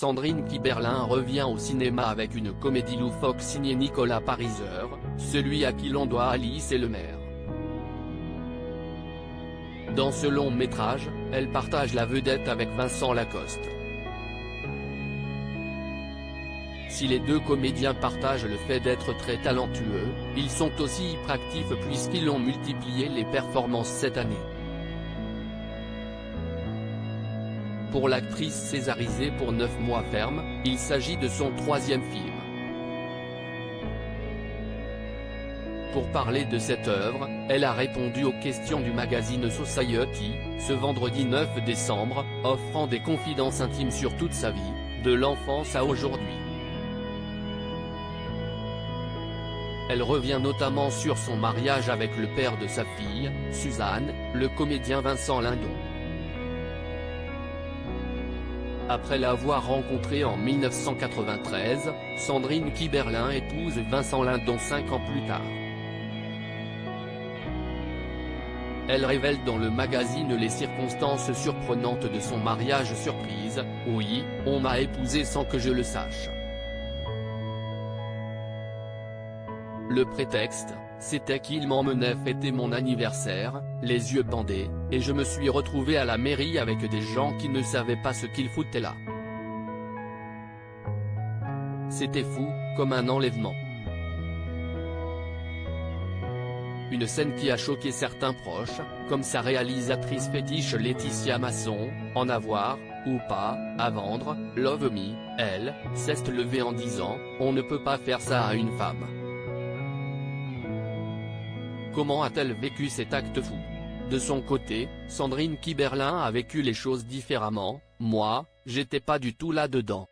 Sandrine Kiberlin revient au cinéma avec une comédie loufoque signée Nicolas Pariser, celui à qui l'on doit Alice et le maire. Dans ce long métrage, elle partage la vedette avec Vincent Lacoste. Si les deux comédiens partagent le fait d'être très talentueux, ils sont aussi hyperactifs puisqu'ils ont multiplié les performances cette année. Pour l'actrice césarisée pour 9 mois ferme, il s'agit de son 3e film. Pour parler de cette œuvre, elle a répondu aux questions du magazine Society, ce vendredi 9 décembre, offrant des confidences intimes sur toute sa vie, de l'enfance à aujourd'hui. Elle revient notamment sur son mariage avec le père de sa fille, Suzanne, le comédien Vincent Lindon. Après l'avoir rencontré en 1993, Sandrine Kiberlin épouse Vincent Lindon 5 ans plus tard. Elle révèle dans le magazine les circonstances surprenantes de son mariage surprise. « Oui, on m'a épousé sans que je le sache. Le prétexte, c'était qu'il m'emmenait fêter mon anniversaire, les yeux bandés, et je me suis retrouvée à la mairie avec des gens qui ne savaient pas ce qu'ils foutaient là. C'était fou, comme un enlèvement. » Une scène qui a choqué certains proches, comme sa réalisatrice fétiche Laetitia Masson. En avoir, ou pas, à vendre, Love Me, elle, s'est levée en disant « On ne peut pas faire ça à une femme ». Comment a-t-elle vécu cet acte fou? De son côté, Sandrine Kiberlin a vécu les choses différemment. « Moi, j'étais pas du tout là-dedans.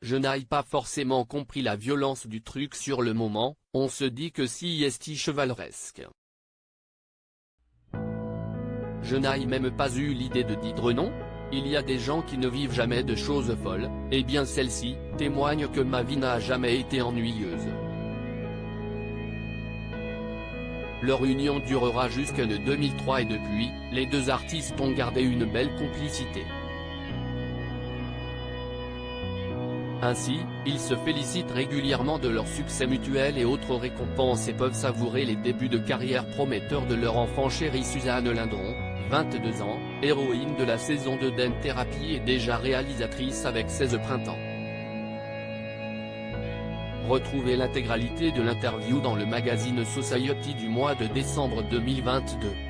Je n'ai pas forcément compris la violence du truc sur le moment, on se dit que si est chevaleresque. Je n'ai même pas eu l'idée de dire non. Il y a des gens qui ne vivent jamais de choses folles, et bien celle-ci témoigne que ma vie n'a jamais été ennuyeuse. Leur union durera jusqu'en 2003 et depuis, les deux artistes ont gardé une belle complicité. Ainsi, ils se félicitent régulièrement de leur succès mutuel et autres récompenses et peuvent savourer les débuts de carrière prometteurs de leur enfant chérie Suzanne Lindon, 22 ans, héroïne de la saison 2 d'N-Thérapie et déjà réalisatrice avec 16 printemps. Retrouvez l'intégralité de l'interview dans le magazine Society du mois de décembre 2022.